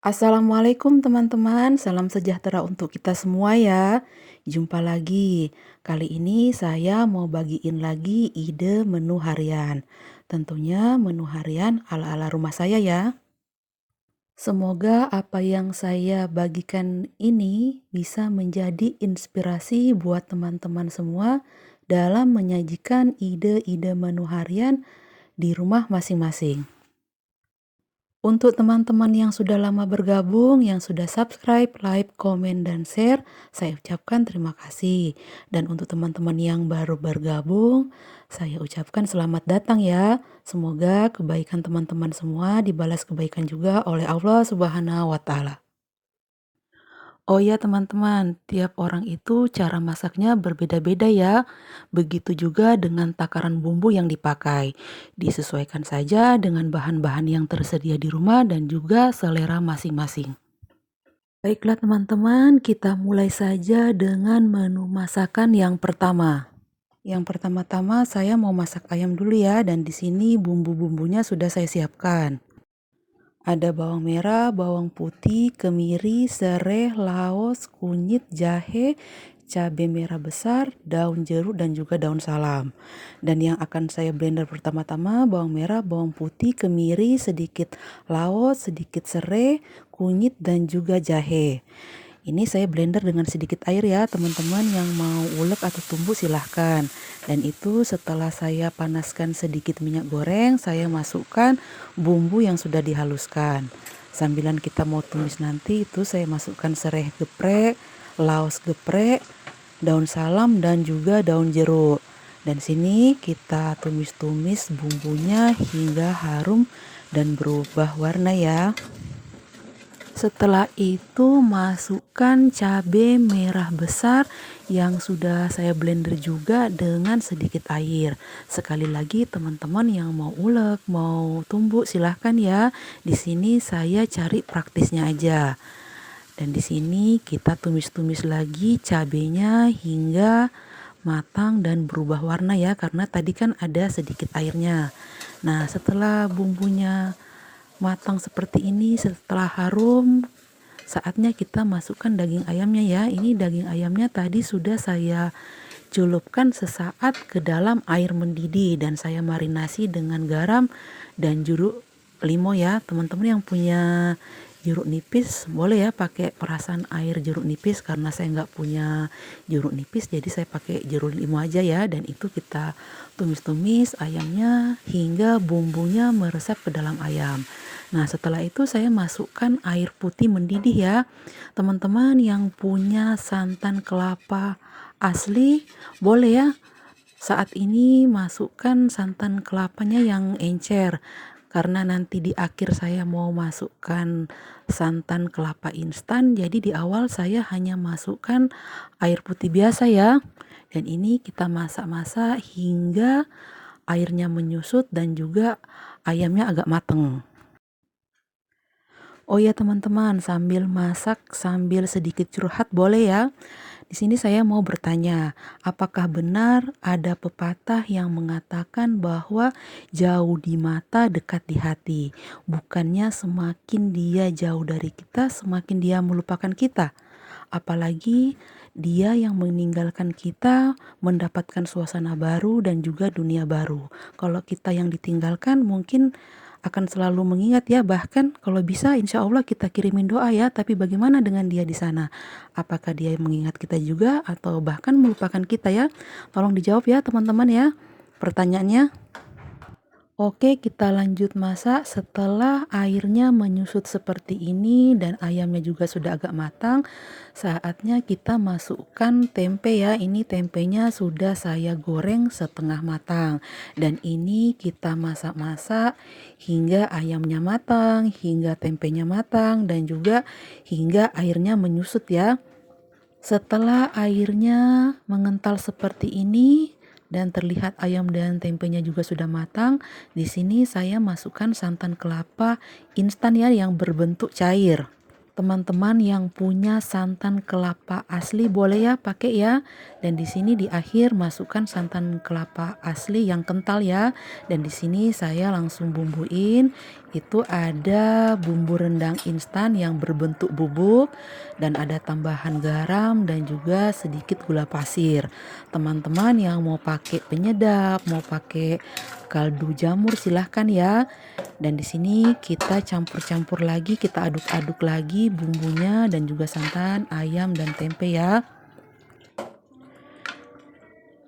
Assalamualaikum teman-teman, salam sejahtera untuk kita semua ya. Jumpa lagi. Kali ini saya mau bagiin lagi ide menu harian. Tentunya menu harian ala-ala rumah saya ya. Semoga apa yang saya bagikan ini bisa menjadi inspirasi buat teman-teman semua dalam menyajikan ide-ide menu harian di rumah masing-masing. Untuk teman-teman yang sudah lama bergabung, yang sudah subscribe, like, komen, dan share, saya ucapkan terima kasih. Dan untuk teman-teman yang baru bergabung, saya ucapkan selamat datang ya. Semoga kebaikan teman-teman semua dibalas kebaikan juga oleh Allah Subhanahu wa Ta'ala. Oh ya teman-teman, tiap orang itu cara masaknya berbeda-beda ya. Begitu juga dengan takaran bumbu yang dipakai. Disesuaikan saja dengan bahan-bahan yang tersedia di rumah dan juga selera masing-masing. Baiklah teman-teman, kita mulai saja dengan menu masakan yang pertama. Yang pertama-tama saya mau masak ayam dulu ya, dan di sini bumbu-bumbunya sudah saya siapkan. Ada bawang merah, bawang putih, kemiri, serai, laos, kunyit, jahe, cabai merah besar, daun jeruk, dan juga daun salam. Dan yang akan saya blender pertama-tama bawang merah, bawang putih, kemiri, sedikit laos, sedikit serai, kunyit, dan juga jahe. Ini saya blender dengan sedikit air ya, teman-teman yang mau ulek atau tumbuk silahkan. Dan itu setelah saya panaskan sedikit minyak goreng, saya masukkan bumbu yang sudah dihaluskan. Sambilan kita mau tumis nanti itu saya masukkan serai geprek, laos geprek, daun salam dan juga daun jeruk. Dan sini kita tumis-tumis bumbunya hingga harum dan berubah warna ya. Setelah itu masukkan cabai merah besar yang sudah saya blender juga dengan sedikit air. Sekali lagi teman-teman yang mau ulek, mau tumbuk silahkan ya. Di sini saya cari praktisnya aja. Dan di sini kita tumis-tumis lagi cabenya hingga matang dan berubah warna ya, karena tadi kan ada sedikit airnya. Nah, setelah bumbunya matang seperti ini, setelah harum, saatnya kita masukkan daging ayamnya ya. Ini daging ayamnya tadi sudah saya celupkan sesaat ke dalam air mendidih dan saya marinasi dengan garam dan jeruk limau ya. Teman-teman yang punya jeruk nipis boleh ya pakai perasan air jeruk nipis, karena saya nggak punya jeruk nipis jadi saya pakai jeruk limau aja ya. Dan itu kita tumis-tumis ayamnya hingga bumbunya meresap ke dalam ayam. Nah, setelah itu saya masukkan air putih mendidih ya. Teman-teman yang punya santan kelapa asli boleh ya. Saat ini masukkan santan kelapanya yang encer. Karena nanti di akhir saya mau masukkan santan kelapa instan, jadi di awal saya hanya masukkan air putih biasa ya. Dan ini kita masak-masak hingga airnya menyusut dan juga ayamnya agak mateng. Oh ya teman-teman, sambil masak, sambil sedikit curhat boleh ya. Di sini saya mau bertanya, apakah benar ada pepatah yang mengatakan bahwa jauh di mata, dekat di hati? Bukannya semakin dia jauh dari kita, semakin dia melupakan kita. Apalagi dia yang meninggalkan kita mendapatkan suasana baru dan juga dunia baru. Kalau kita yang ditinggalkan mungkin akan selalu mengingat ya, bahkan kalau bisa insya Allah kita kirimin doa ya. Tapi bagaimana dengan dia di sana? Apakah dia mengingat kita juga atau bahkan melupakan kita ya? Tolong dijawab ya teman-teman ya pertanyaannya. Oke, kita lanjut masak. Setelah airnya menyusut seperti ini dan ayamnya juga sudah agak matang, saatnya kita masukkan tempe ya. Ini tempenya sudah saya goreng setengah matang. Dan ini kita masak-masak hingga ayamnya matang, hingga tempenya matang, dan juga hingga airnya menyusut ya. Setelah airnya mengental seperti ini dan terlihat ayam dan tempenya juga sudah matang, di sini saya masukkan santan kelapa instan ya yang berbentuk cair. Teman-teman yang punya santan kelapa asli boleh ya pakai ya. Dan di sini di akhir masukkan santan kelapa asli yang kental ya. Dan di sini saya langsung bumbuin. Itu ada bumbu rendang instan yang berbentuk bubuk dan ada tambahan garam dan juga sedikit gula pasir. Teman-teman yang mau pakai penyedap, mau pakai kaldu jamur silahkan ya. Dan di sini kita campur-campur lagi, kita aduk-aduk lagi bumbunya dan juga santan, ayam dan tempe ya.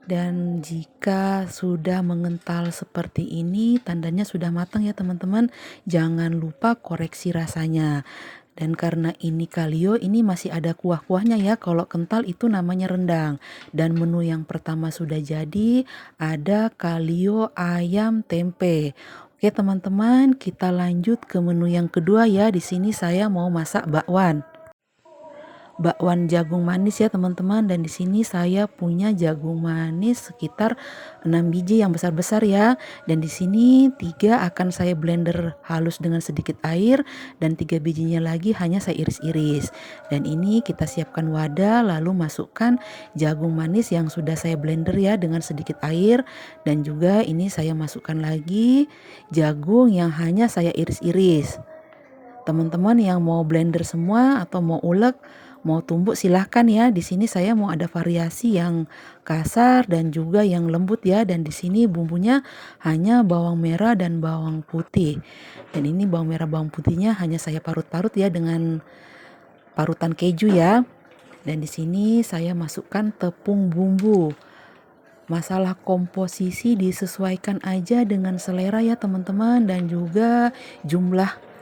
Dan jika sudah mengental seperti ini, tandanya sudah matang ya teman-teman. Jangan lupa koreksi rasanya. Dan karena ini kalio, ini masih ada kuah-kuahnya ya. Kalau kental itu namanya rendang. Dan menu yang pertama sudah jadi, ada kalio ayam tempe. Oke teman-teman, kita lanjut ke menu yang kedua ya. Di sini saya mau masak bakwan jagung manis ya teman-teman. Dan di sini saya punya jagung manis sekitar 6 biji yang besar-besar ya. Dan di sini 3 akan saya blender halus dengan sedikit air dan 3 bijinya lagi hanya saya iris-iris. Dan ini kita siapkan wadah lalu masukkan jagung manis yang sudah saya blender ya dengan sedikit air, dan juga ini saya masukkan lagi jagung yang hanya saya iris-iris. Teman-teman yang mau blender semua atau mau ulek, mau tumbuk silahkan ya. Di sini saya mau ada variasi yang kasar dan juga yang lembut ya. Dan di sini bumbunya hanya bawang merah dan bawang putih. Dan ini bawang merah bawang putihnya hanya saya parut-parut ya dengan parutan keju ya. Dan di sini saya masukkan tepung bumbu. Masalah komposisi disesuaikan aja dengan selera ya teman-teman, dan juga jumlah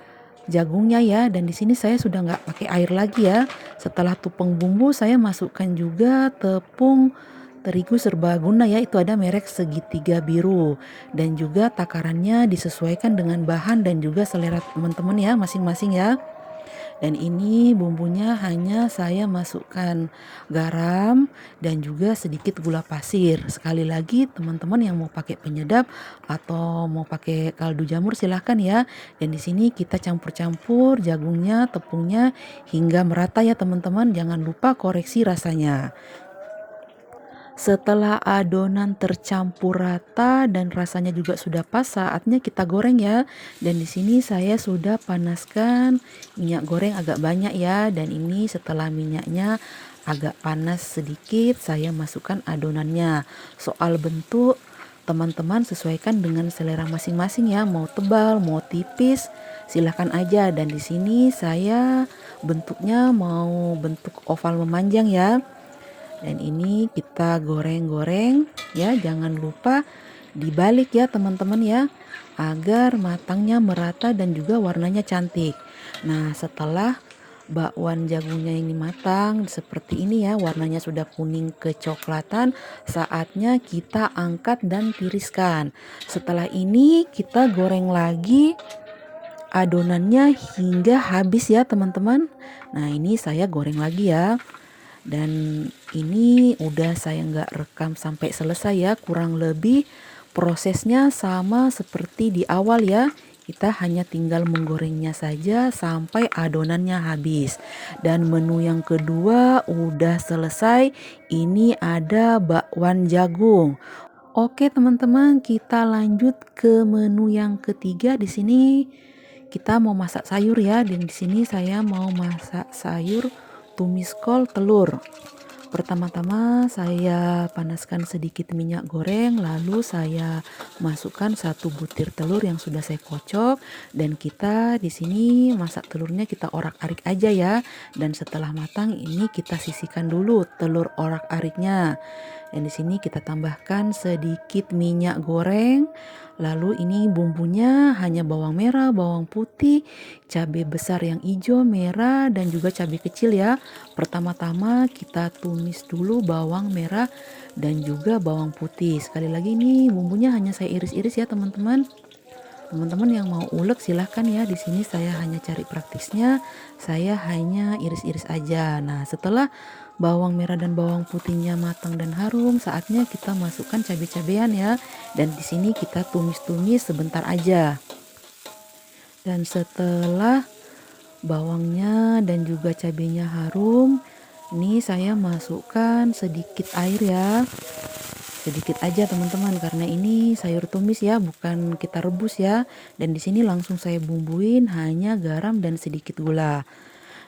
jagungnya ya. Dan di sini saya sudah nggak pakai air lagi ya. Setelah tepung bumbu saya masukkan juga tepung terigu serbaguna ya, itu ada merek segitiga biru, dan juga takarannya disesuaikan dengan bahan dan juga selera teman-teman ya masing-masing ya. Dan ini bumbunya hanya saya masukkan garam dan juga sedikit gula pasir. Sekali lagi teman-teman yang mau pakai penyedap atau mau pakai kaldu jamur silahkan ya. Dan di sini kita campur-campur jagungnya, tepungnya hingga merata ya teman-teman. Jangan lupa koreksi rasanya. Setelah adonan tercampur rata dan rasanya juga sudah pas, saatnya kita goreng ya. Dan di sini saya sudah panaskan minyak goreng agak banyak ya. Dan ini setelah minyaknya agak panas sedikit, saya masukkan adonannya. Soal bentuk, teman-teman sesuaikan dengan selera masing-masing ya. Mau tebal, mau tipis, silahkan aja. Dan di sini saya bentuknya mau bentuk oval memanjang ya. Dan ini kita goreng-goreng ya, jangan lupa dibalik ya teman-teman ya, agar matangnya merata dan juga warnanya cantik. Nah, setelah bakwan jagungnya ini matang seperti ini ya, warnanya sudah kuning kecoklatan, saatnya kita angkat dan tiriskan. Setelah ini kita goreng lagi adonannya hingga habis ya teman-teman. Nah, ini saya goreng lagi ya. Dan ini udah saya nggak rekam sampai selesai ya, kurang lebih prosesnya sama seperti di awal ya. Kita hanya tinggal menggorengnya saja sampai adonannya habis. Dan menu yang kedua udah selesai. Ini ada bakwan jagung. Oke teman-teman, kita lanjut ke menu yang ketiga. Di sini kita mau masak sayur ya. Dan di sini saya mau masak sayur tumis kol telur. Pertama-tama saya panaskan sedikit minyak goreng, lalu saya masukkan 1 butir telur yang sudah saya kocok, dan kita di sini masak telurnya kita orak-arik aja ya. Dan setelah matang ini kita sisihkan dulu telur orak-ariknya. Dan di sini kita tambahkan sedikit minyak goreng. Lalu ini bumbunya hanya bawang merah, bawang putih, cabai besar yang hijau, merah, dan juga cabai kecil ya. Pertama-tama kita tumis dulu bawang merah dan juga bawang putih. Sekali lagi ini bumbunya hanya saya iris-iris ya teman-teman. Teman-teman yang mau ulek silahkan ya. Di sini saya hanya cari praktisnya, saya hanya iris-iris aja. Nah, setelah bawang merah dan bawang putihnya matang dan harum, saatnya kita masukkan cabai-cabean ya. Dan di sini kita tumis-tumis sebentar aja. Dan setelah bawangnya dan juga cabenya harum. Ini saya masukkan sedikit air ya. Sedikit aja teman-teman karena ini sayur tumis ya, bukan kita rebus ya. Dan di sini langsung saya bumbuin hanya garam dan sedikit gula.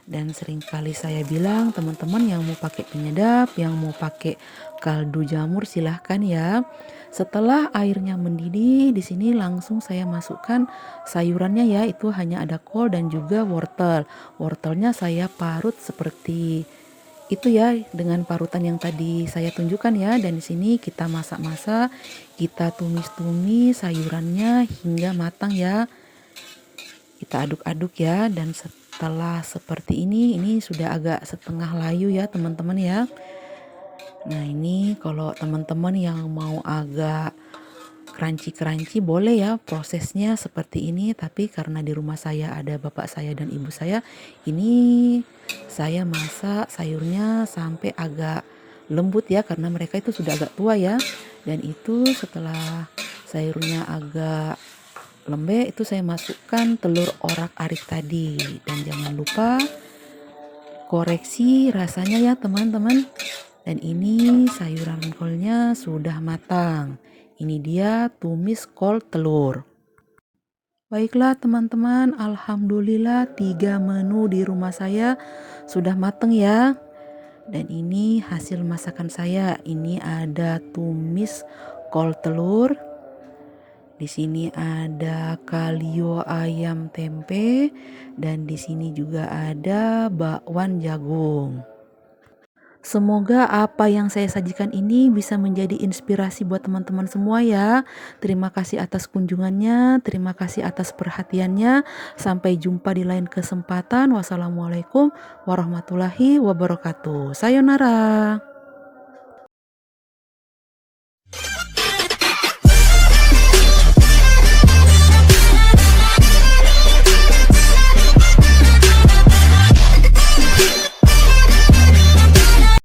Dan seringkali saya bilang teman-teman yang mau pakai penyedap, yang mau pakai kaldu jamur silahkan ya. Setelah airnya mendidih, di sini langsung saya masukkan sayurannya ya. Itu hanya ada kol dan juga wortel. Wortelnya saya parut seperti itu ya dengan parutan yang tadi saya tunjukkan ya. Dan di sini kita masak-masak, kita tumis-tumis sayurannya hingga matang ya. Kita aduk-aduk ya, dan setelah seperti ini sudah agak setengah layu ya teman-teman ya. Nah ini kalau teman-teman yang mau agak crunchy boleh ya prosesnya seperti ini, tapi karena di rumah saya ada bapak saya dan ibu saya, ini saya masak sayurnya sampai agak lembut ya karena mereka itu sudah agak tua ya. Dan itu setelah sayurnya agak lembek itu saya masukkan telur orak-arik tadi. Dan jangan lupa koreksi rasanya ya teman-teman. Dan ini sayuran kolnya sudah matang. Ini dia tumis kol telur. Baiklah teman-teman, alhamdulillah 3 menu di rumah saya sudah matang ya. Dan ini hasil masakan saya. Ini ada tumis kol telur. Di sini ada kalio ayam tempe dan di sini juga ada bakwan jagung. Semoga apa yang saya sajikan ini bisa menjadi inspirasi buat teman-teman semua ya. Terima kasih atas kunjungannya, terima kasih atas perhatiannya. Sampai jumpa di lain kesempatan. Wassalamualaikum warahmatullahi wabarakatuh. Sayonara.